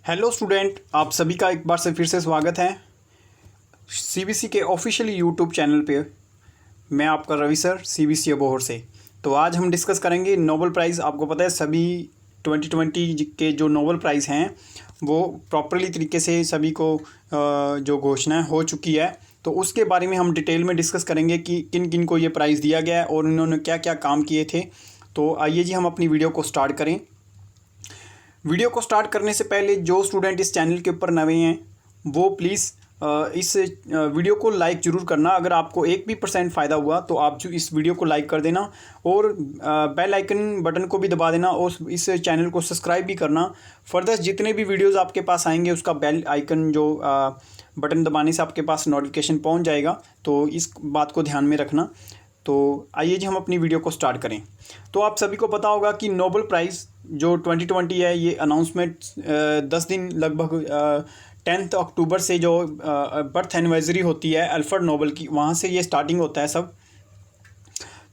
Hello student, आप सभी का एक बार से फिर से स्वागत है सीबीसी के ऑफिशियल यूट्यूब चैनल पे। मैं आपका रवि सर सीबीसी अबोहर से। तो आज हम डिस्कस करेंगे नोबेल प्राइज़। आपको पता है सभी 2020 के जो नोबेल प्राइज़ हैं वो प्रॉपरली तरीके से सभी को जो घोषणा हो चुकी है, तो उसके बारे में हम डिटेल में डिस्कस करेंगे कि किन किन को ये प्राइज़ दिया गया है और इन्होंने क्या क्या काम किए थे। तो आइए जी हम अपनी वीडियो को स्टार्ट करें। वीडियो को स्टार्ट करने से पहले जो स्टूडेंट इस चैनल के ऊपर नए हैं वो प्लीज़ इस वीडियो को लाइक ज़रूर करना। अगर आपको 1% फ़ायदा हुआ तो आप जो इस वीडियो को लाइक कर देना और बेल आइकन बटन को भी दबा देना और इस चैनल को सब्सक्राइब भी करना। फर्दर जितने भी वीडियोस आपके पास आएंगे उसका बेल आइकन जो बटन दबाने से आपके पास नोटिफिकेशन पहुंच जाएगा, तो इस बात को ध्यान में रखना। तो आइए जी हम अपनी वीडियो को स्टार्ट करें। तो आप सभी को पता होगा कि नोबेल प्राइज़ जो 2020 है ये अनाउंसमेंट 10 दिन लगभग 10 अक्टूबर से जो बर्थ एनिवर्सरी होती है अल्फ्रेड नोबेल की, वहाँ से ये स्टार्टिंग होता है सब।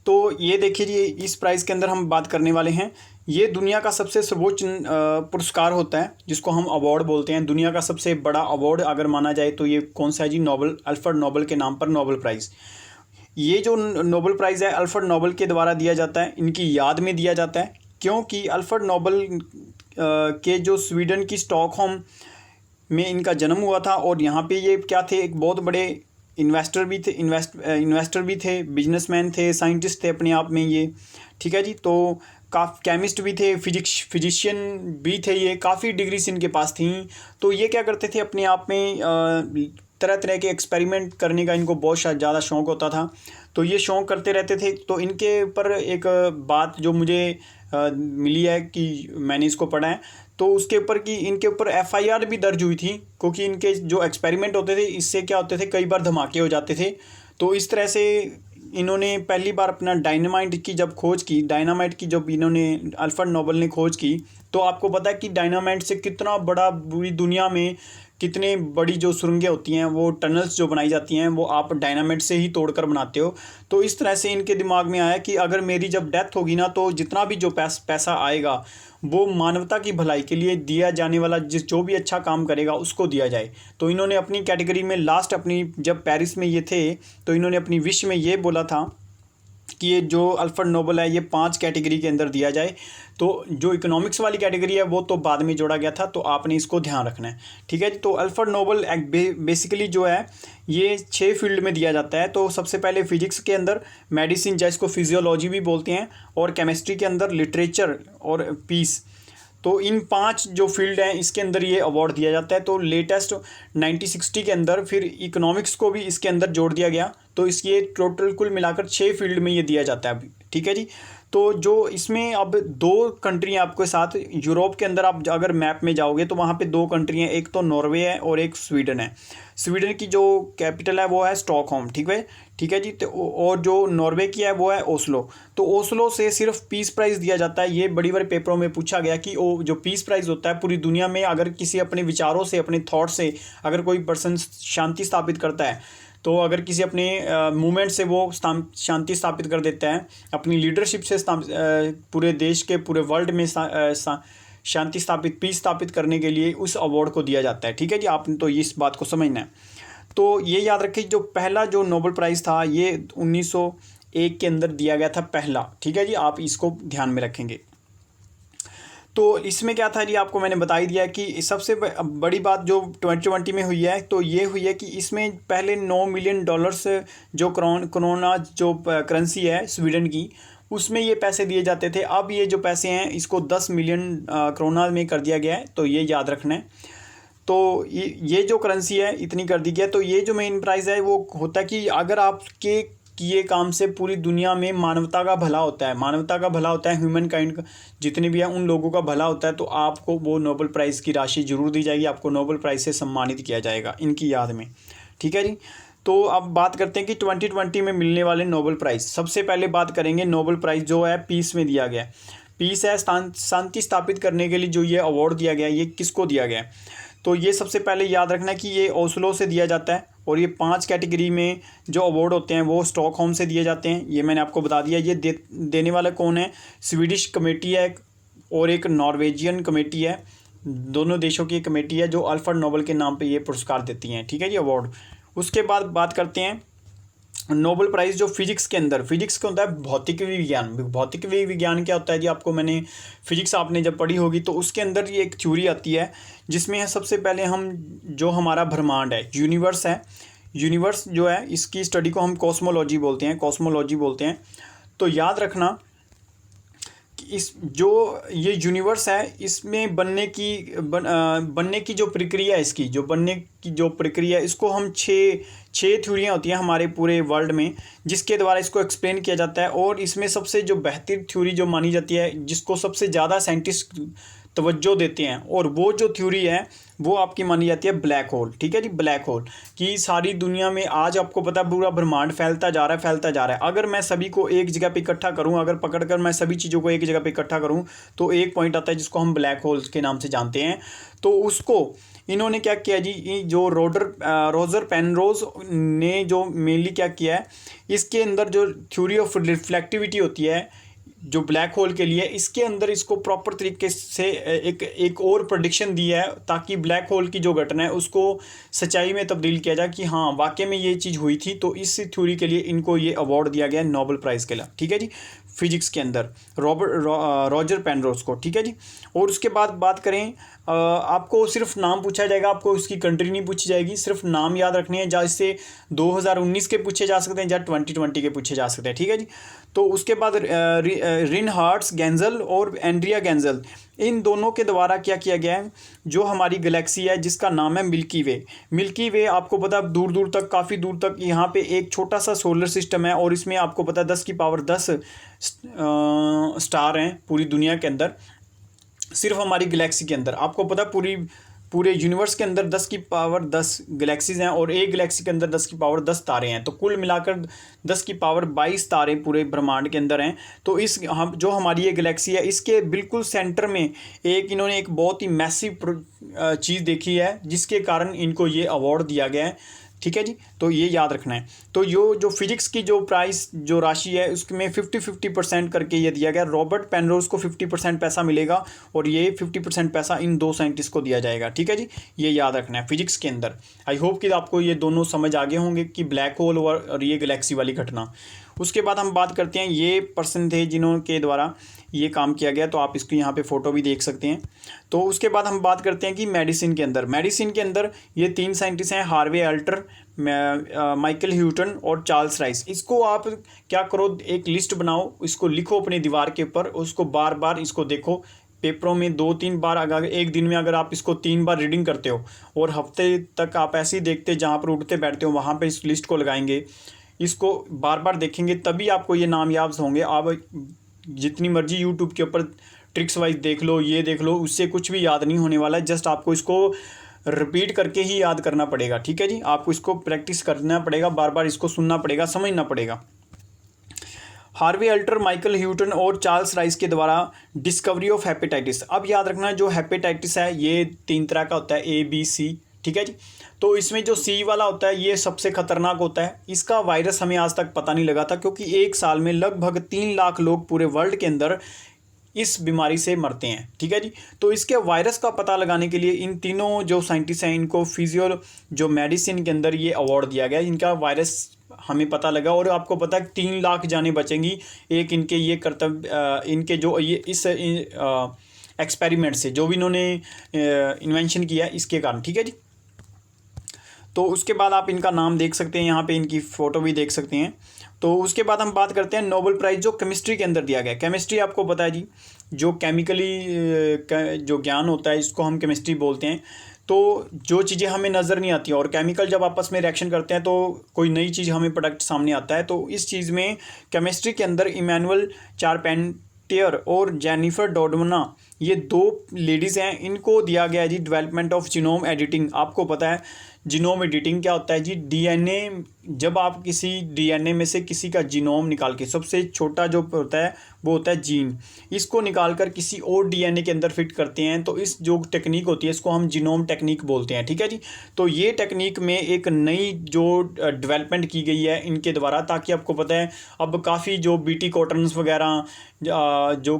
तो ये देखिए जी, इस प्राइज़ के अंदर हम बात करने वाले हैं। ये दुनिया का सबसे सर्वोच्च पुरस्कार होता है जिसको हम अवार्ड बोलते हैं। दुनिया का सबसे बड़ा अवार्ड अगर माना जाए तो ये कौन सा है जी? नोबेल, अल्फ्रेड नोबेल के नाम पर नोबेल प्राइज़। ये जो नोबेल प्राइज़ है अल्फ्रेड नोबेल के द्वारा दिया जाता है, इनकी याद में दिया जाता है, क्योंकि अल्फ्रेड नोबेल के जो स्वीडन की स्टॉकहोम में इनका जन्म हुआ था और यहाँ पे ये क्या थे, एक बहुत बड़े इन्वेस्टर भी थे, बिजनेसमैन थे, साइंटिस्ट थे अपने आप में ये, ठीक है जी। तो केमिस्ट भी थे, फिजिशियन भी थे, ये काफ़ी डिग्रीज इनके पास थी। तो ये क्या करते थे अपने आप में तरह तरह के एक्सपेरिमेंट करने का इनको बहुत ज़्यादा शौक़ होता था। तो ये शौक़ करते रहते थे। तो इनके ऊपर एक बात जो मुझे मिली है कि मैंने इसको पढ़ा है, तो उसके ऊपर कि इनके ऊपर एफआईआर भी दर्ज हुई थी, क्योंकि इनके जो एक्सपेरिमेंट होते थे इससे क्या होते थे, कई बार धमाके हो जाते थे। तो इस तरह से इन्होंने पहली बार अपना डायनामाइट की जब इन्होंने अल्फ्रेड नोबेल ने खोज की, तो आपको पता है कि डायनामाइट से कितना बड़ा पूरी दुनिया में कितने बड़ी जो सुरंगें होती हैं, वो टनल्स जो बनाई जाती हैं, वो आप डायनामाइट से ही तोड़कर बनाते हो। तो इस तरह से इनके दिमाग में आया कि अगर मेरी जब डेथ होगी ना, तो जितना भी जो पैसा आएगा वो मानवता की भलाई के लिए दिया जाने वाला, जो भी अच्छा काम करेगा उसको दिया जाए। तो इन्होंने अपनी कैटेगरी में लास्ट अपनी जब पेरिस में ये थे, तो इन्होंने अपनी विश में ये बोला था कि ये जो अल्फ्रेड नोबेल है ये 5 कैटेगरी के अंदर दिया जाए। तो जो इकोनॉमिक्स वाली कैटेगरी है वो तो बाद में जोड़ा गया था, तो आपने इसको ध्यान रखना है, ठीक है जी। तो अल्फ्रेड नोबेल बेसिकली जो है ये 6 फील्ड में दिया जाता है। तो सबसे पहले फिजिक्स के अंदर, मेडिसिन जिसको फिजियोलॉजी भी बोलते हैं, और केमिस्ट्री के अंदर लिटरेचर और पीस। तो इन 5 जो फील्ड हैं इसके अंदर ये अवार्ड दिया जाता है। तो लेटेस्ट 1960 के अंदर फिर इकोनॉमिक्स को भी इसके अंदर जोड़ दिया गया। तो इसके टोटल कुल मिलाकर 6 फील्ड में ये दिया जाता है अभी, ठीक है जी। तो जो इसमें अब 2 कंट्री हैं आपके साथ। यूरोप के अंदर आप अगर मैप में जाओगे तो वहाँ पे 2 कंट्री हैं, एक तो नॉर्वे है और एक स्वीडन है। स्वीडन की जो कैपिटल है वो है स्टॉकहोम, ठीक है जी। तो और जो नॉर्वे की है वो है ओस्लो। तो ओस्लो से सिर्फ पीस प्राइज़ दिया जाता है। ये बड़ी बड़े पेपरों में पूछा गया कि वो जो पीस प्राइज़ होता है पूरी दुनिया में, अगर किसी अपने विचारों से, अपने थॉट से अगर कोई पर्सन शांति स्थापित करता है, तो अगर किसी अपने मूवमेंट से वो शांति स्थापित कर देता है, अपनी लीडरशिप से पूरे देश के, पूरे वर्ल्ड में शांति स्थापित, पीस स्थापित करने के लिए उस अवार्ड को दिया जाता है, ठीक है जी। आपने तो इस बात को समझना है। तो ये याद रखिए, जो पहला जो नोबेल प्राइज़ था ये 1901 के अंदर दिया गया था पहला, ठीक है जी। आप इसको ध्यान में रखेंगे। तो इसमें क्या था जी, आपको मैंने बता ही दिया कि सबसे बड़ी बात जो 2020 में हुई है, तो ये हुई है कि इसमें पहले $9 मिलियन जो कोरोना जो करेंसी है स्वीडन की, उसमें ये पैसे दिए जाते थे। अब ये जो पैसे हैं इसको 10 मिलियन कोरोना में कर दिया गया है, तो ये याद रखना है। तो ये जो करेंसी है इतनी कर दी गई है। तो ये जो मेन प्राइज़ है वो होता है कि अगर आपके किए काम से पूरी दुनिया में मानवता का भला होता है, ह्यूमन काइंड का जितने भी हैं उन लोगों का भला होता है, तो आपको वो नोबेल प्राइज़ की राशि जरूर दी जाएगी, आपको नोबेल प्राइज़ से सम्मानित किया जाएगा इनकी याद में, ठीक है जी। तो अब बात करते हैं कि 2020 में मिलने वाले नोबेल प्राइज़। सबसे पहले बात करेंगे नोबेल प्राइज़ जो है पीस में दिया गया है। पीस है शांति स्थापित करने के लिए जो ये अवार्ड दिया गया है, ये किसको दिया गया है? तो ये सबसे पहले याद रखना है कि ये ओस्लो से दिया जाता है, और ये 5 कैटेगरी में जो अवार्ड होते हैं वो स्टॉकहोम से दिए जाते हैं। ये मैंने आपको बता दिया। ये देने वाला कौन है? स्वीडिश कमेटी है और एक नॉर्वेजियन कमेटी है। दोनों देशों की एक कमेटी है जो अल्फ्रेड नोबेल के नाम पे ये पुरस्कार देती हैं, ठीक है जी, अवार्ड। उसके बाद बात करते हैं नोबेल प्राइज़ जो फिजिक्स के अंदर, फिजिक्स का होता है भौतिक विज्ञान। भौतिक विज्ञान क्या होता है जी, आपको मैंने फिजिक्स आपने जब पढ़ी होगी तो उसके अंदर ये एक थ्योरी आती है जिसमें है सबसे पहले हम जो हमारा ब्रह्मांड है, यूनिवर्स है, यूनिवर्स जो है इसकी स्टडी को हम कॉस्मोलॉजी बोलते हैं, कॉस्मोलॉजी बोलते हैं। तो याद रखना इस जो ये यूनिवर्स है इसमें बनने की जो प्रक्रिया है, इसकी जो बनने की जो प्रक्रिया है, इसको हम छः थ्योरियाँ होती हैं हमारे पूरे वर्ल्ड में जिसके द्वारा इसको एक्सप्लेन किया जाता है। और इसमें सबसे जो बेहतर थ्योरी जो मानी जाती है, जिसको सबसे ज़्यादा साइंटिस्ट तवज्जो देते हैं, और वो जो थ्योरी है वो आपकी मानी जाती है ब्लैक होल, ठीक है जी, ब्लैक होल। कि सारी दुनिया में आज आपको पता है पूरा ब्रह्मांड फैलता जा रहा है, फैलता जा रहा है। अगर मैं सभी को एक जगह पे इकट्ठा करूं, अगर पकड़कर मैं सभी चीज़ों को एक जगह पे इकट्ठा करूं तो एक पॉइंट आता है जिसको हम ब्लैक होल के नाम से जानते हैं। तो उसको इन्होंने क्या किया जी, जो रोजर पेनरोज ने जो मेनली क्या किया है, इसके अंदर जो थ्योरी ऑफ रिफ्लेक्टिविटी होती है जो ब्लैक होल के लिए, इसके अंदर इसको प्रॉपर तरीके से एक और प्रेडिक्शन दी है ताकि ब्लैक होल की जो घटना है उसको सच्चाई में तब्दील किया जाए कि हाँ वाकई में ये चीज़ हुई थी। तो इस थ्योरी के लिए इनको ये अवार्ड दिया गया नोबेल प्राइज़ के लिए, ठीक है जी, फिजिक्स के अंदर रोजर पेनरोज को, ठीक है जी। और उसके बाद बात करें, आपको सिर्फ नाम पूछा जाएगा, आपको उसकी कंट्री नहीं पूछी जाएगी, सिर्फ नाम याद रखने हैं, जैसे 2019 के पूछे जा सकते हैं या 2020 के पूछे जा सकते हैं, ठीक है जी। तो उसके बाद रिनहार्ड्स गेंजल और एंड्रिया गेंजल, इन दोनों के द्वारा क्या किया गया है, जो हमारी गैलेक्सी है जिसका नाम है मिल्की वे। मिल्की वे आपको पता है दूर दूर तक, काफ़ी दूर तक यहाँ पे एक छोटा सा सोलर सिस्टम है और इसमें आपको पता है 10 स्टार हैं पूरी दुनिया के अंदर। सिर्फ हमारी गैलेक्सी के अंदर आपको पता पूरे यूनिवर्स के अंदर 10 गैलेक्सीज हैं और एक गैलेक्सी के अंदर 10 तारे हैं। तो कुल मिलाकर 10 तारे पूरे ब्रह्मांड के अंदर हैं। तो जो हमारी ये गैलेक्सी है इसके बिल्कुल सेंटर में इन्होंने एक बहुत ही मैसिव चीज़ देखी है जिसके कारण इनको ये अवार्ड दिया गया है, ठीक है जी। तो ये याद रखना है। तो जो फिजिक्स की जो प्राइस जो राशि है उसमें 50% करके ये दिया गया। रॉबर्ट पेनरोज को 50% पैसा मिलेगा और ये 50% पैसा इन दो साइंटिस्ट को दिया जाएगा, ठीक है जी। ये याद रखना है फिजिक्स के अंदर। आई होप कि आपको ये दोनों समझ आ गए होंगे कि ब्लैक होल और ये गैलेक्सी वाली घटना। उसके बाद हम बात करते हैं, ये पर्सन थे जिन्होंने द्वारा ये काम किया गया, तो आप इसको यहाँ पे फ़ोटो भी देख सकते हैं। तो उसके बाद हम बात करते हैं कि मेडिसिन के अंदर ये 3 साइंटिस्ट हैं, हार्वे अल्टर, माइकल ह्यूटन और चार्ल्स राइस। इसको आप क्या करो, एक लिस्ट बनाओ, इसको लिखो अपनी दीवार के ऊपर, उसको बार बार इसको देखो पेपरों में 2-3 बार। अगर एक दिन में अगर आप इसको 3 बार रीडिंग करते हो और हफ्ते तक आप ऐसे ही देखते जहाँ पर उठते बैठते हो वहाँ पर इस लिस्ट को लगाएंगे, इसको बार बार देखेंगे, तभी आपको ये नाम याद होंगे। आप जितनी मर्जी यूट्यूब के ऊपर ट्रिक्स वाइज देख लो, ये देख लो, उससे कुछ भी याद नहीं होने वाला है। जस्ट आपको इसको रिपीट करके ही याद करना पड़ेगा, ठीक है जी। आपको इसको प्रैक्टिस करना पड़ेगा, बार बार इसको सुनना पड़ेगा, समझना पड़ेगा। हार्वे अल्टर, माइकल ह्यूटन और चार्ल्स राइस के द्वारा डिस्कवरी ऑफ हेपेटाइटिस। अब याद रखना जो हेपेटाइटिस है ये 3 तरह का होता है, ABC, ठीक है जी। तो इसमें जो C वाला होता है ये सबसे खतरनाक होता है। इसका वायरस हमें आज तक पता नहीं लगा था क्योंकि एक साल में लगभग 3 लाख लोग पूरे वर्ल्ड के अंदर इस बीमारी से मरते हैं, ठीक है जी। तो इसके वायरस का पता लगाने के लिए इन तीनों जो साइंटिस्ट हैं इनको जो मेडिसिन के अंदर ये अवार्ड दिया गया। इनका वायरस हमें पता लगा और आपको पता है 3 लाख जानें बचेंगी एक इनके ये कर्तव्य, इनके जो ये इस एक्सपेरिमेंट से जो भी इन्होंने इन्वेंशन किया इसके कारण, ठीक है जी। तो उसके बाद आप इनका नाम देख सकते हैं, यहाँ पे इनकी फ़ोटो भी देख सकते हैं। तो उसके बाद हम बात करते हैं नोबेल प्राइज़ जो केमिस्ट्री के अंदर दिया गया। केमिस्ट्री आपको पता है जी, जो केमिकली जो ज्ञान होता है इसको हम केमिस्ट्री बोलते हैं। तो जो चीज़ें हमें नज़र नहीं आती और केमिकल जब आपस में रिएक्शन करते हैं तो कोई नई चीज़ हमें प्रोडक्ट सामने आता है। तो इस चीज़ में केमिस्ट्री के अंदर इमैनुअल चारपेंटियर और जेनिफर डोडमना, ये 2 लेडीज़ हैं, इनको दिया गया है जी डेवलपमेंट ऑफ जीनोम एडिटिंग। आपको पता है जीनोम एडिटिंग क्या होता है जी, DNA, जब आप किसी DNA में से किसी का जीनोम निकाल के, सबसे छोटा जो होता है वो होता है जीन, इसको निकाल कर किसी और DNA के अंदर फिट करते हैं। तो इस जो टेक्निक होती है इसको हम जीनोम टेक्निक बोलते हैं, ठीक है जी। तो ये टेक्निक में एक नई जो डेवलपमेंट की गई है इनके द्वारा, ताकि आपको पता है अब काफ़ी जो BT कॉटन्स वगैरह जो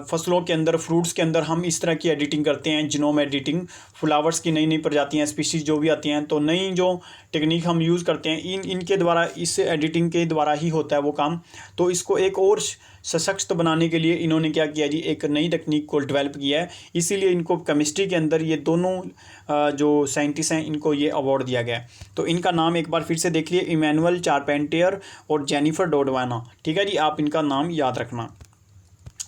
फसलों के अंदर, फ्रूट्स के अंदर हम इस तरह की एडिटिंग करते हैं, जीनोम एडिटिंग, फ्लावर्स की नई नई प्रजातियाँ, स्पीशीज़ जो भी आती हैं, तो नई जो टेक्निक हम यूज़ करते हैं इनके द्वारा, इस एडिटिंग के द्वारा ही होता है वो काम। तो इसको एक और सशक्त बनाने के लिए इन्होंने क्या किया जी, एक नई टेक्निक को डेवलप किया है। इसीलिए इनको केमिस्ट्री के अंदर ये दोनों जो साइंटिस्ट हैं इनको ये अवार्ड दिया गया है। तो इनका नाम एक बार फिर से देख लिए, इमैनुअल चारपेंटियर और जेनिफर डोडवाना, ठीक है जी, आप इनका नाम याद रखना।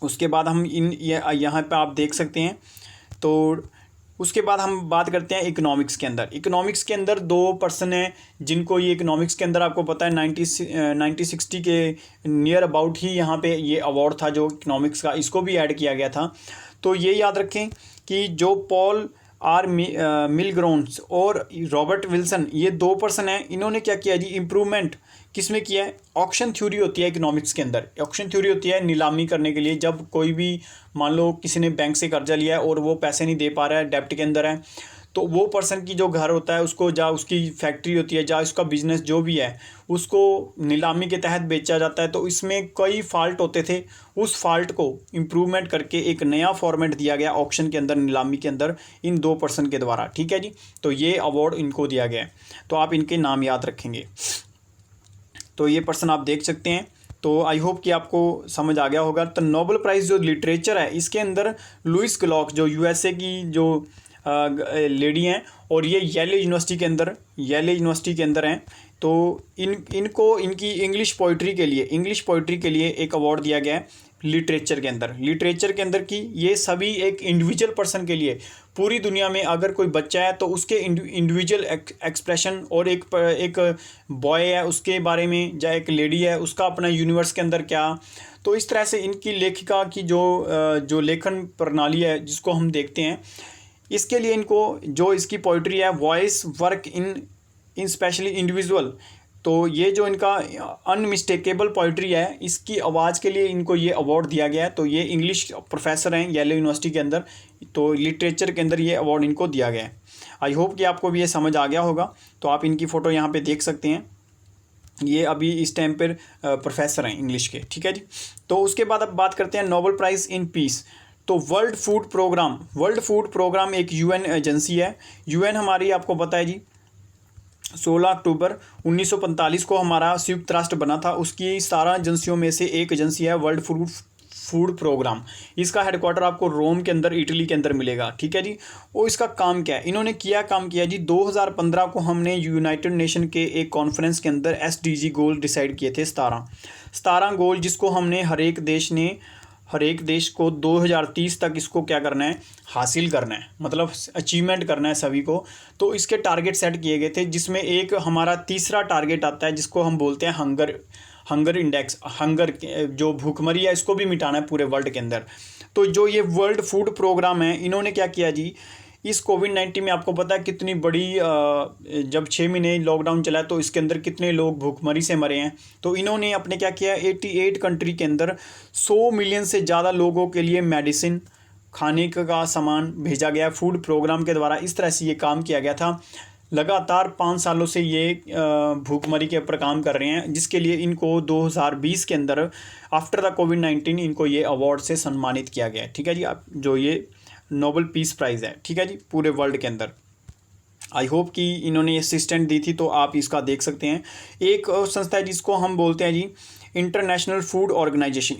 उसके बाद हम यहाँ पे आप देख सकते हैं। तो उसके बाद हम बात करते हैं इकोनॉमिक्स के अंदर। इकोनॉमिक्स के अंदर 2 पर्सन हैं जिनको ये इकोनॉमिक्स के अंदर आपको पता है 1960 के नियर अबाउट ही यहाँ पे ये अवार्ड था जो इकोनॉमिक्स का, इसको भी ऐड किया गया था। तो ये याद रखें कि जो पॉल आर मिलग्रोन्स और रॉबर्ट विल्सन, ये 2 पर्सन हैं, इन्होंने क्या किया जी, इम्प्रूवमेंट किसमें किया है, ऑक्शन थ्योरी होती है इकोनॉमिक्स के अंदर। ऑक्शन थ्योरी होती है नीलामी करने के लिए, जब कोई भी मान लो किसी ने बैंक से कर्जा लिया है और वो पैसे नहीं दे पा रहा है, डेप्ट के अंदर है, तो वो पर्सन की जो घर होता है उसको, जहाँ उसकी फैक्ट्री होती है, जहाँ उसका बिजनेस जो भी है, उसको नीलामी के तहत बेचा जाता है। तो इसमें कई फॉल्ट होते थे, उस फॉल्ट को इम्प्रूवमेंट करके एक नया फॉर्मेट दिया गया ऑक्शन के अंदर, नीलामी के अंदर, इन 2 पर्सन के द्वारा, ठीक है जी। तो ये अवार्ड इनको दिया गया है, तो आप इनके नाम याद रखेंगे। तो ये पर्सन आप देख सकते हैं। तो आई होप कि आपको समझ आ गया होगा। तो नोबेल प्राइज़ जो लिटरेचर है इसके अंदर लुइस ग्लॉक जो यूएसए की जो लेडी हैं, और ये येले यूनिवर्सिटी के अंदर हैं। तो इनको इनकी इंग्लिश पोइट्री के लिए एक अवार्ड दिया गया है लिटरेचर के अंदर की। ये सभी एक इंडिविजुअल पर्सन के लिए, पूरी दुनिया में अगर कोई बच्चा है तो उसके इंडिविजुअल एक्सप्रेशन, और एक बॉय है उसके बारे में, या एक लेडी है उसका अपना यूनिवर्स के अंदर क्या, तो इस तरह से इनकी लेखिका की जो लेखन प्रणाली है जिसको हम देखते हैं, इसके लिए इनको जो इसकी पोइट्री है, voice work in specially individual, तो ये जो इनका अनमिस्टेकेबल पोइट्री है, इसकी आवाज़ के लिए इनको ये अवार्ड दिया गया है। तो ये इंग्लिश प्रोफेसर हैं येलो यूनिवर्सिटी के अंदर, तो लिटरेचर के अंदर ये अवार्ड इनको दिया गया है। आई होप कि आपको भी ये समझ आ गया होगा। तो आप इनकी फ़ोटो यहाँ पे देख सकते हैं, ये अभी इस टाइम पर प्रोफेसर हैं इंग्लिश के, ठीक है जी। तो उसके बाद अब बात करते हैं नोबेल प्राइज़ इन पीस। तो वर्ल्ड फूड प्रोग्राम एक यूएन एजेंसी है। यूएन हमारी आपको पता है जी 16 अक्टूबर 1945 को हमारा संयुक्त राष्ट्र बना था। उसकी 17 एजेंसियों में से एक एजेंसी है वर्ल्ड फूड प्रोग्राम। इसका हेडक्वार्टर आपको रोम के अंदर, इटली के अंदर मिलेगा, ठीक है जी। और इसका काम क्या है, इन्होंने काम किया जी 2015 को हमने यूनाइटेड नेशन के एक कॉन्फ्रेंस के अंदर SDG गोल डिसाइड किए थे, 17 गोल, जिसको हमने हर एक देश को 2030 तक इसको क्या करना है, हासिल करना है, मतलब अचीवमेंट करना है सभी को। तो इसके टारगेट सेट किए गए थे, जिसमें एक हमारा तीसरा टारगेट आता है जिसको हम बोलते हैं हंगर इंडेक्स, जो भूखमरी है इसको भी मिटाना है पूरे वर्ल्ड के अंदर। तो जो ये वर्ल्ड फूड प्रोग्राम है, इन्होंने क्या किया जी, इस कोविड-19 में आपको पता है कितनी बड़ी जब 6 महीने लॉकडाउन चला तो इसके अंदर कितने लोग भूखमरी से मरे हैं। तो इन्होंने अपने क्या किया, 88 कंट्री के अंदर 100 मिलियन से ज़्यादा लोगों के लिए मेडिसिन, खाने का सामान भेजा गया फूड प्रोग्राम के द्वारा। इस तरह से ये काम किया गया था। लगातार 5 सालों से ये भूखमरी के ऊपर काम कर रहे हैं, जिसके लिए इनको 2020 के अंदर आफ्टर द कोविड-19 इनको ये अवार्ड से सम्मानित किया गया है, ठीक है जी। आप जो ये नोबेल पीस प्राइज़ है, ठीक है जी, पूरे वर्ल्ड के अंदर। आई होप कि इन्होंने असिस्टेंट दी थी, तो आप इसका देख सकते हैं। एक संस्था है जिसको हम बोलते हैं जी इंटरनेशनल फूड ऑर्गेनाइजेशन,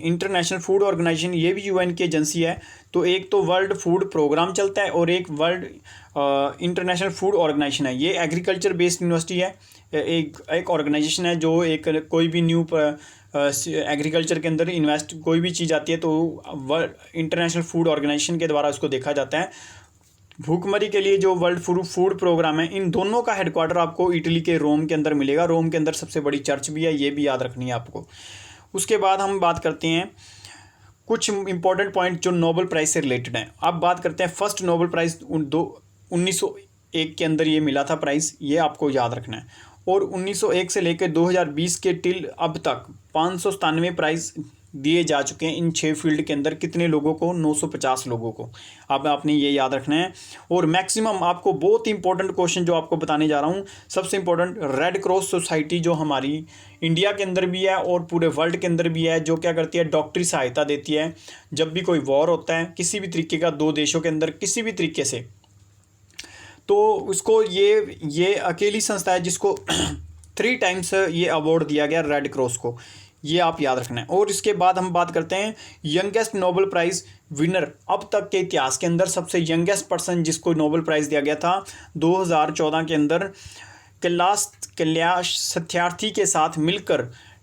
ये भी यूएन की एजेंसी है। तो एक तो वर्ल्ड फूड प्रोग्राम चलता है और एक वर्ल्ड इंटरनेशनल फूड ऑर्गेनाइजेशन है। ये एग्रीकल्चर बेस्ड यूनिवर्सिटी है, एक ऑर्गेनाइजेशन है जो कोई भी न्यू एग्रीकल्चर के अंदर इन्वेस्ट कोई भी चीज़ आती है तो वर्ल्ड इंटरनेशनल फूड ऑर्गेनाइजेशन के द्वारा उसको देखा जाता है। भूखमरी के लिए जो वर्ल्ड फूड प्रोग्राम है, इन दोनों का हेडक्वार्टर आपको इटली के रोम के अंदर मिलेगा। रोम के अंदर सबसे बड़ी चर्च भी है, ये भी याद रखनी है आपको। उसके बाद हम बात करते हैं कुछ इंपॉर्टेंट पॉइंट जो नोबेल प्राइज़ से रिलेटेड हैं। अब बात करते हैं फर्स्ट नोबेल प्राइज़ 1901 के अंदर ये मिला था प्राइज़, ये आपको याद रखना है। और 1901 से लेकर 2020 के टिल अब तक 597 प्राइज़ दिए जा चुके हैं इन 6 फील्ड के अंदर, कितने लोगों को, 950 लोगों को। अब आपने ये याद रखना है। और मैक्सिमम आपको बहुत ही इंपॉर्टेंट क्वेश्चन जो आपको बताने जा रहा हूँ, सबसे इंपॉर्टेंट, रेड क्रॉस सोसाइटी जो हमारी इंडिया के अंदर भी है और पूरे वर्ल्ड के अंदर भी है, जो क्या करती है, डॉक्टरी सहायता देती है जब भी कोई वॉर होता है किसी भी तरीके का, दो देशों के अंदर किसी भी तरीके से, तो उसको ये अकेली संस्था है जिसको 3 टाइम्स ये अवार्ड दिया गया रेड क्रॉस को, ये आप याद रखना है। और इसके बाद हम बात करते हैं यंगेस्ट नोबेल प्राइज़ विनर। अब तक के इतिहास के अंदर सबसे यंगेस्ट पर्सन जिसको नोबेल प्राइज़ दिया गया था 2014 के अंदर, कैलाश सत्यार्थी के साथ मिलकर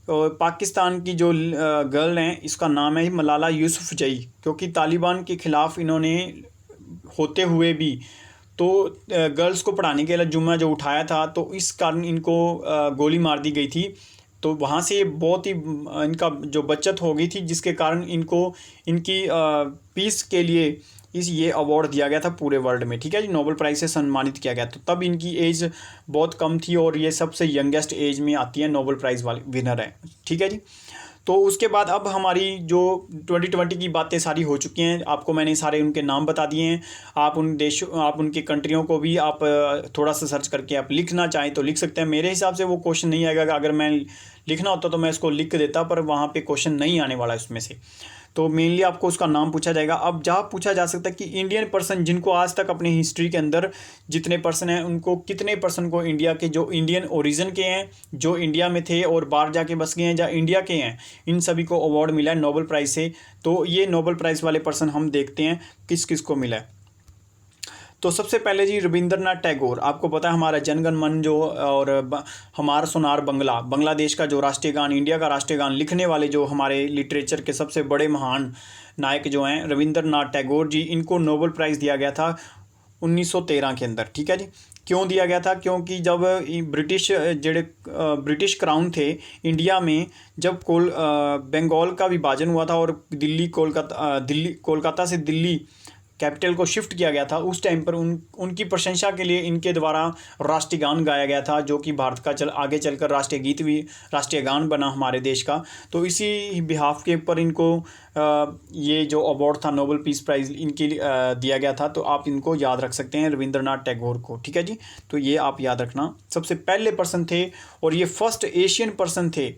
पाकिस्तान की जो गर्ल हैं, इसका नाम है मलाला यूसुफजई, क्योंकि तालिबान के ख़िलाफ़ इन्होंने होते हुए भी तो गर्ल्स को पढ़ाने के लिए जुम्मा जो उठाया था, तो इस कारण इनको गोली मार दी गई थी। तो वहाँ से बहुत ही इनका जो बचत हो गई थी, जिसके कारण इनको इनकी पीस के लिए ये अवार्ड दिया गया था पूरे वर्ल्ड में, ठीक है जी, नोबेल प्राइज़ से सम्मानित किया गया। तो तब इनकी एज बहुत कम थी और ये सबसे यंगेस्ट एज में आती है, नोबेल प्राइज़ वाली विनर है, ठीक है जी। तो उसके बाद अब हमारी जो 2020 की बातें सारी हो चुकी हैं, आपको मैंने सारे उनके नाम बता दिए हैं। आप उन देशों, आप उनकी कंट्रियों को भी आप थोड़ा सा सर्च करके आप लिखना चाहें तो लिख सकते हैं। मेरे हिसाब से वो क्वेश्चन नहीं आएगा, अगर मैं लिखना होता तो मैं इसको लिख देता, पर वहाँ पे क्वेश्चन नहीं आने वाला इसमें से। तो मेनली आपको उसका नाम पूछा जाएगा। अब जहाँ पूछा जा सकता है कि इंडियन पर्सन जिनको आज तक अपनी हिस्ट्री के अंदर जितने पर्सन हैं, उनको कितने पर्सन को इंडिया के जो इंडियन ओरिजिन के हैं, जो इंडिया में थे और बाहर जाके बस गए हैं, या इंडिया के हैं, इन सभी को अवार्ड मिला है नोबेल प्राइज़ से। तो ये नोबेल प्राइज़ वाले पर्सन हम देखते हैं किस किस को मिला है। तो सबसे पहले जी रविंद्रनाथ टैगोर, आपको पता है हमारा जनगण मन जो और हमारा सोनार बंगला, बांग्लादेश का जो राष्ट्रीय गान, इंडिया का राष्ट्रीय गान लिखने वाले जो हमारे लिटरेचर के सबसे बड़े महान नायक जो हैं रविंद्रनाथ टैगोर जी, इनको नोबेल प्राइज़ दिया गया था 1913 के अंदर, ठीक है जी। क्यों दिया गया था? क्योंकि जब ब्रिटिश क्राउन थे इंडिया में, जब बंगाल का विभाजन हुआ था और कोलकाता से दिल्ली कैपिटल को शिफ्ट किया गया था, उस टाइम पर उनकी प्रशंसा के लिए इनके द्वारा राष्ट्रीय गान गाया गया था, जो कि भारत का आगे चलकर राष्ट्रीय गीत भी, राष्ट्रीय गान बना हमारे देश का। तो इसी बिहाफ के ऊपर इनको ये जो अवार्ड था नोबेल पीस प्राइज़ इनके दिया गया था। तो आप इनको याद रख सकते हैं, रविंद्रनाथ टैगोर को, ठीक है जी। तो ये आप याद रखना, सबसे पहले पर्सन थे और ये फर्स्ट एशियन पर्सन थे,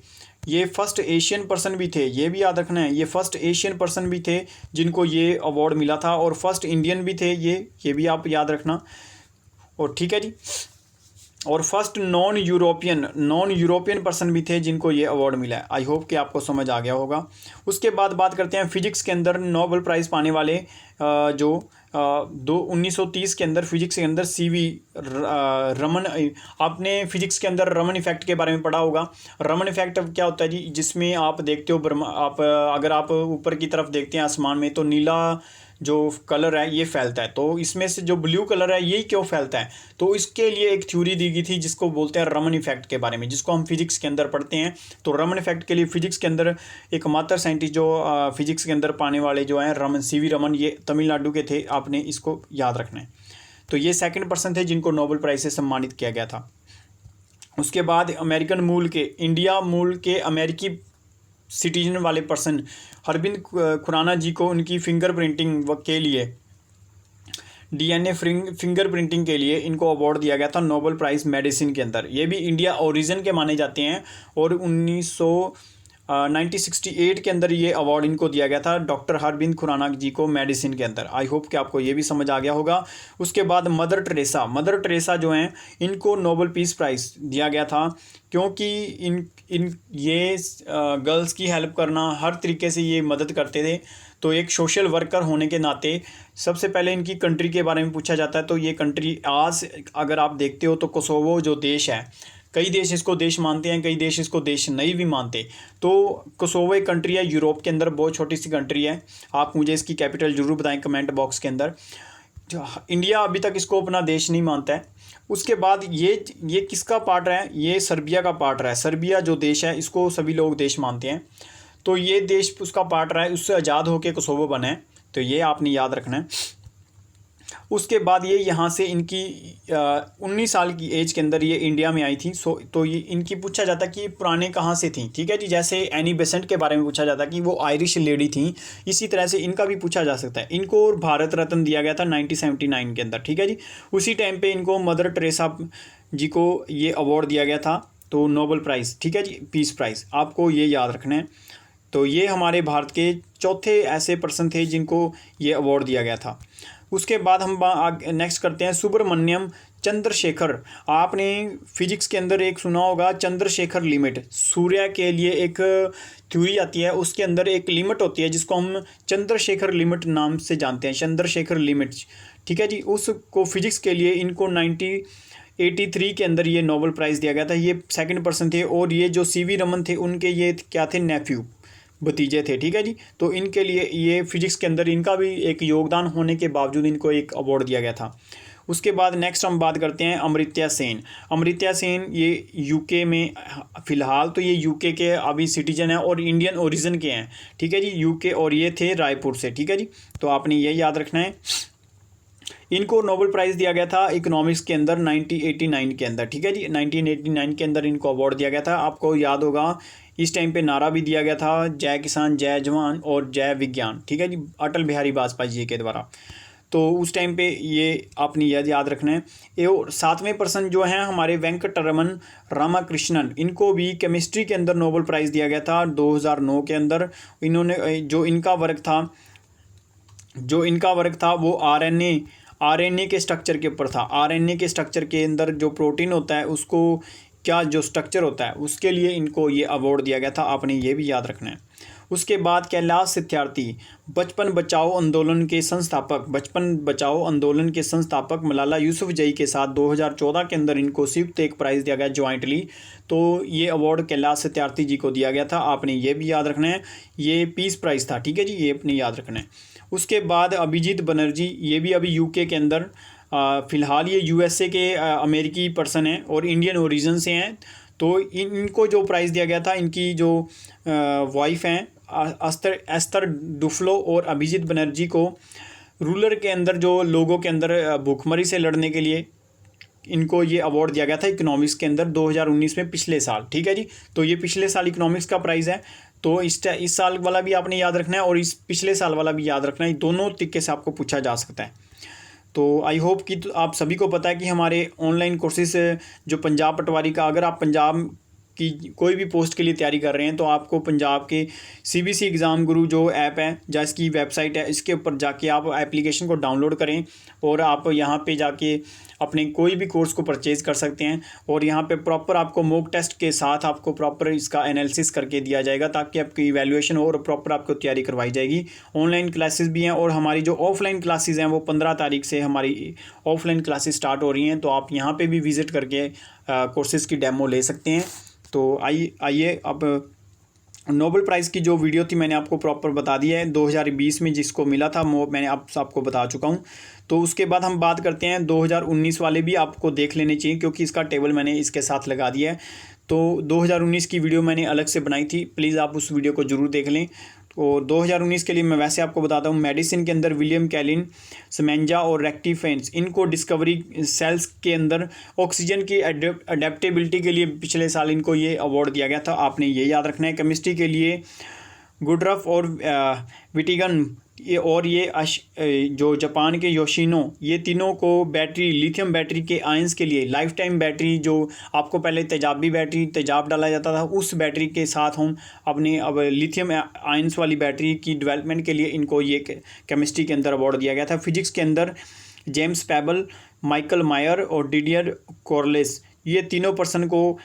ये फर्स्ट एशियन पर्सन भी थे, ये भी याद रखना है। ये फर्स्ट एशियन पर्सन भी थे जिनको ये अवार्ड मिला था, और फर्स्ट इंडियन भी थे ये भी आप याद रखना, और ठीक है जी। और फर्स्ट नॉन यूरोपियन पर्सन भी थे जिनको ये अवार्ड मिला है। आई होप कि आपको समझ आ गया होगा। उसके बाद बात करते हैं फिजिक्स के अंदर नोबेल प्राइज़ पाने वाले जो 1930 के अंदर फिजिक्स के अंदर सीवी रमन। आपने फिजिक्स के अंदर रमन इफेक्ट के बारे में पढ़ा होगा। रमन इफेक्ट क्या होता है जी? जिसमें आप देखते हो अगर आप ऊपर की तरफ देखते हैं आसमान में, तो नीला जो कलर है ये फैलता है, तो इसमें से जो ब्लू कलर है यही क्यों फैलता है? तो इसके लिए एक थ्योरी दी गई थी जिसको बोलते हैं रमन इफेक्ट के बारे में, जिसको हम फिजिक्स के अंदर पढ़ते हैं। तो रमन इफेक्ट के लिए फिजिक्स के अंदर एकमात्र साइंटिस्ट जो फिजिक्स के अंदर पाने वाले जो हैं रमन, सीवी रमन, ये तमिलनाडु के थे। आपने इसको याद रखना है। तो ये सेकंड पर्सन थे जिनको नोबेल प्राइज़ से सम्मानित किया गया था। उसके बाद अमेरिकन मूल के, इंडिया मूल के अमेरिकी सिटीजन वाले पर्सन अरविंद खुराना जी को उनकी फिंगरप्रिंटिंग के लिए, डीएनए फिंगरप्रिंटिंग के लिए इनको अवार्ड दिया गया था नोबेल प्राइज़ मेडिसिन के अंदर। ये भी इंडिया ओरिजिन के माने जाते हैं, और 1968 के अंदर ये अवार्ड इनको दिया गया था डॉक्टर अरविंद खुराना जी को मेडिसिन के अंदर। आई होप कि आपको ये भी समझ आ गया होगा। उसके बाद मदर टेरेसा जो हैं, इनको नोबेल पीस प्राइज़ दिया गया था क्योंकि ये गर्ल्स की हेल्प करना, हर तरीके से ये मदद करते थे। तो एक सोशल वर्कर होने के नाते सबसे पहले इनकी कंट्री के बारे में पूछा जाता है। तो ये कंट्री आज अगर आप देखते हो तो कोसोवो जो देश है, कई देश इसको देश मानते हैं, कई देश इसको देश नहीं भी मानते। तो कोसोवो एक कंट्री है यूरोप के अंदर, बहुत छोटी सी कंट्री है। आप मुझे इसकी कैपिटल ज़रूर बताएं कमेंट बॉक्स के अंदर। इंडिया अभी तक इसको अपना देश नहीं मानता है। उसके बाद ये किसका पार्ट है? ये सर्बिया का पार्ट रहा है। सर्बिया जो देश है इसको सभी लोग देश मानते हैं। तो ये देश उसका पार्ट रहा है, उससे आज़ाद होकर कोसोवो बना है। तो ये आपने याद रखना है। उसके बाद ये यहाँ से इनकी 19 साल की एज के अंदर ये इंडिया में आई थी। तो ये इनकी पूछा जाता कि ये पुराने कहाँ से थी, ठीक है जी। जैसे एनी बेसेंट के बारे में पूछा जाता कि वो आयरिश लेडी थी, इसी तरह से इनका भी पूछा जा सकता है। इनको भारत रत्न दिया गया था 1979 के अंदर, ठीक है जी। उसी टाइम पे इनको मदर टेरेसा जी को ये अवार्ड दिया गया था, तो नोबेल प्राइज़, ठीक है जी, पीस प्राइज़, आपको ये याद रखना है। तो ये हमारे भारत के चौथे ऐसे पर्सन थे जिनको ये अवार्ड दिया गया था। उसके बाद हम नेक्स्ट करते हैं सुब्रमण्यम चंद्रशेखर। आपने फिजिक्स के अंदर एक सुना होगा चंद्रशेखर लिमिट। सूर्य के लिए एक थ्योरी आती है, उसके अंदर एक लिमिट होती है जिसको हम चंद्रशेखर लिमिट नाम से जानते हैं, चंद्रशेखर लिमिट, ठीक है जी। उसको फिजिक्स के लिए इनको 1983 के अंदर ये नोबेल प्राइज़ दिया गया था। ये सेकंड पर्सन थे, और ये जो सीवी रमन थे उनके ये क्या थे, नेफ्यू, भतीजे थे, ठीक है जी। तो इनके लिए ये फिजिक्स के अंदर इनका भी एक योगदान होने के बावजूद इनको एक अवार्ड दिया गया था। उसके बाद नेक्स्ट हम बात करते हैं अमर्त्य सेन। अमर्त्य सेन ये यूके में, फ़िलहाल तो ये यूके के अभी सिटीजन हैं और इंडियन ओरिजिन के हैं, ठीक है जी, यूके, और ये थे रायपुर से, ठीक है जी। तो आपने ये याद रखना है। इनको नोबेल प्राइज़ दिया गया था इकोनॉमिक्स के अंदर 1989 के अंदर, ठीक है जी। 1989 के अंदर इनको अवार्ड दिया गया था। आपको याद होगा इस टाइम पे नारा भी दिया गया था, जय किसान, जय जवान और जय विज्ञान, ठीक है जी, अटल बिहारी वाजपेयी जी के द्वारा। तो उस टाइम पे ये आपने याद रखना है। ये और सातवें पर्सन जो हैं हमारे वेंकटरमन रामाकृष्णन, इनको भी केमिस्ट्री के अंदर नोबेल प्राइज़ दिया गया था 2009 के अंदर। इन्होंने जो इनका वर्क था वो आरएनए के स्ट्रक्चर के ऊपर था। आरएनए के स्ट्रक्चर के अंदर जो प्रोटीन होता है उसको क्या जो स्ट्रक्चर होता है उसके लिए इनको ये अवार्ड दिया गया था, आपने ये भी याद रखना है। उसके बाद कैलाश सत्यार्थी, बचपन बचाओ आंदोलन के संस्थापक मलाला यूसुफजई के साथ 2014 के अंदर इनको संयुक्त एक प्राइज़ दिया गया ज्वाइंटली। तो ये अवार्ड कैलाश सत्यार्थी जी को दिया गया था, आपने ये भी याद रखना है। ये पीस प्राइज़ था, ठीक है जी, ये अपने याद रखना है। उसके बाद अभिजीत बनर्जी, ये भी अभी यूके के अंदर, फ़िलहाल ये यूएसए के अमेरिकी पर्सन हैं और इंडियन ओरिजिन से हैं। तो इनको जो प्राइज़ दिया गया था, इनकी जो वाइफ हैं एस्थर डुफ्लो और अभिजीत बनर्जी को रूरल के अंदर जो लोगों के अंदर भूखमरी से लड़ने के लिए इनको ये अवार्ड दिया गया था इकोनॉमिक्स के अंदर 2019 में, पिछले साल, ठीक है जी। तो ये पिछले साल इकोनॉमिक्स का प्राइज़ है, तो इस साल वाला भी आपने याद रखना है और इस पिछले साल वाला भी याद रखना है। दोनों तरीके से आपको पूछा जा सकता है। तो आई होप कि आप सभी को पता है कि हमारे ऑनलाइन कोर्सेज जो पंजाब पटवारी का, अगर आप पंजाब की कोई भी पोस्ट के लिए तैयारी कर रहे हैं तो आपको पंजाब के सीबीसी एग्ज़ाम गुरु जो ऐप है या इसकी वेबसाइट है, इसके ऊपर जाके आप एप्लीकेशन को डाउनलोड करें और आप यहाँ पे जाके अपने कोई भी कोर्स को परचेज़ कर सकते हैं। और यहाँ पे प्रॉपर आपको मॉक टेस्ट के साथ आपको प्रॉपर इसका एनालिसिस करके दिया जाएगा ताकि आपकी इवैल्यूएशन हो और प्रॉपर आपको तैयारी करवाई जाएगी। ऑनलाइन क्लासेस भी हैं और हमारी जो ऑफलाइन क्लासेस हैं वो 15 तारीख से हमारी ऑफलाइन क्लासेस स्टार्ट हो रही हैं। तो आप यहाँ पर भी विज़िट करके कोर्सेज़ की डेमो ले सकते हैं। तो आइए अब नोबेल प्राइज़ की जो वीडियो थी मैंने आपको प्रॉपर बता दिया है, 2020 में जिसको मिला था वो मैंने आपको बता चुका हूँ। तो उसके बाद हम बात करते हैं 2019 वाले भी आपको देख लेने चाहिए क्योंकि इसका टेबल मैंने इसके साथ लगा दिया है। तो 2019 की वीडियो मैंने अलग से बनाई थी, प्लीज़ आप उस वीडियो को ज़रूर देख लें। और 2019 के लिए मैं वैसे आपको बताता हूँ, मेडिसिन के अंदर विलियम कैलिन, समेंजा और रेक्टिफेंस, इनको डिस्कवरी सेल्स के अंदर ऑक्सीजन की अडेप्टेबिलिटी के लिए पिछले साल इनको ये अवार्ड दिया गया था, आपने ये याद रखना है। केमिस्ट्री के लिए गुडरफ और विटिगन जो जापान के योशिनो, ये तीनों को बैटरी, लिथियम बैटरी के आयंस के लिए लाइफ टाइम बैटरी, जो आपको पहले तेजाब डाला जाता था उस बैटरी के साथ हम अपनी अब लिथियम आयंस वाली बैटरी की डेवलपमेंट के लिए इनको ये केमिस्ट्री के अंदर अवार्ड दिया गया था। फिजिक्स के अंदर जेम्स पेबल, माइकल मायर और डिडियर कॉर्लेस, ये तीनों पर्सन को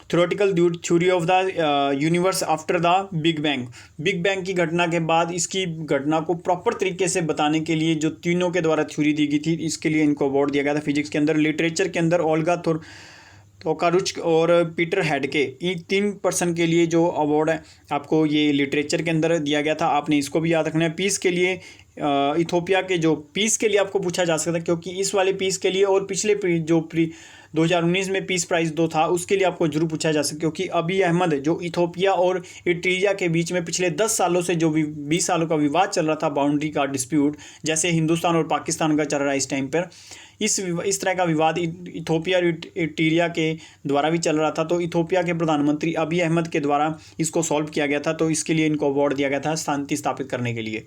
theoretical theory of the universe after the big bang की घटना के बाद इसकी घटना को प्रॉपर तरीके से बताने के लिए जो तीनों के द्वारा थ्योरी दी गई थी, इसके लिए इनको अवार्ड दिया गया था फिजिक्स के अंदर। लिटरेचर के अंदर ओल्गा तोकारुच और पीटर हेडके, इन 3 पर्सन के लिए जो अवार्ड है आपको ये लिटरेचर के अंदर दिया गया था, आपने इसको भी याद रखना है। पीस के लिए इथोपिया के जो पीस के लिए आपको पूछा जा सकता है, क्योंकि इस वाले पीस के लिए और पिछले 2019 में पीस प्राइज़ 2 था उसके लिए आपको जरूर पूछा जा सकता है, क्योंकि अबी अहमद जो इथोपिया और इरीट्रिया के बीच में पिछले 10 सालों से जो 20 सालों का विवाद चल रहा था, बाउंड्री का डिस्प्यूट, जैसे हिंदुस्तान और पाकिस्तान का चल रहा है इस टाइम पर, इस तरह का विवाद इथोपिया और इरीट्रिया के द्वारा भी चल रहा था। तो इथोपिया के प्रधानमंत्री अबी अहमद के द्वारा इसको सॉल्व किया गया था, तो इसके लिए इनको अवार्ड दिया गया था शांति स्थापित करने के लिए।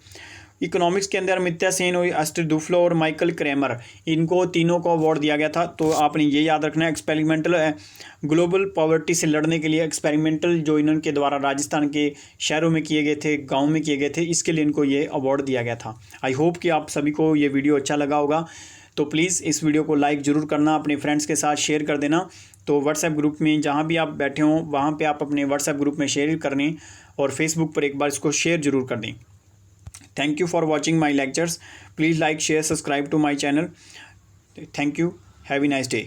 इकोनॉमिक्स के अंदर अमित्या सेन और एस्टर डुफ्लो और माइकल क्रेमर, इनको तीनों को अवार्ड दिया गया था। तो आपने ये याद रखना है, एक्सपेरिमेंटल ग्लोबल पॉवर्टी से लड़ने के लिए एक्सपेरिमेंटल जो इनके द्वारा राजस्थान के शहरों में किए गए थे, गाँव में किए गए थे, इसके लिए इनको ये अवार्ड दिया गया था। आई होप कि आप सभी को ये वीडियो अच्छा लगा होगा। तो प्लीज़ इस वीडियो को लाइक ज़रूर करना, अपने फ्रेंड्स के साथ शेयर कर देना। तो व्हाट्सएप ग्रुप में जहाँ भी आप बैठे हों वहाँ पे आप अपने व्हाट्सएप ग्रुप में शेयर करने, और फेसबुक पर एक बार इसको शेयर ज़रूर कर दें। Thank you for watching my lectures. Please like, share, subscribe to my channel. Thank you. Have a nice day.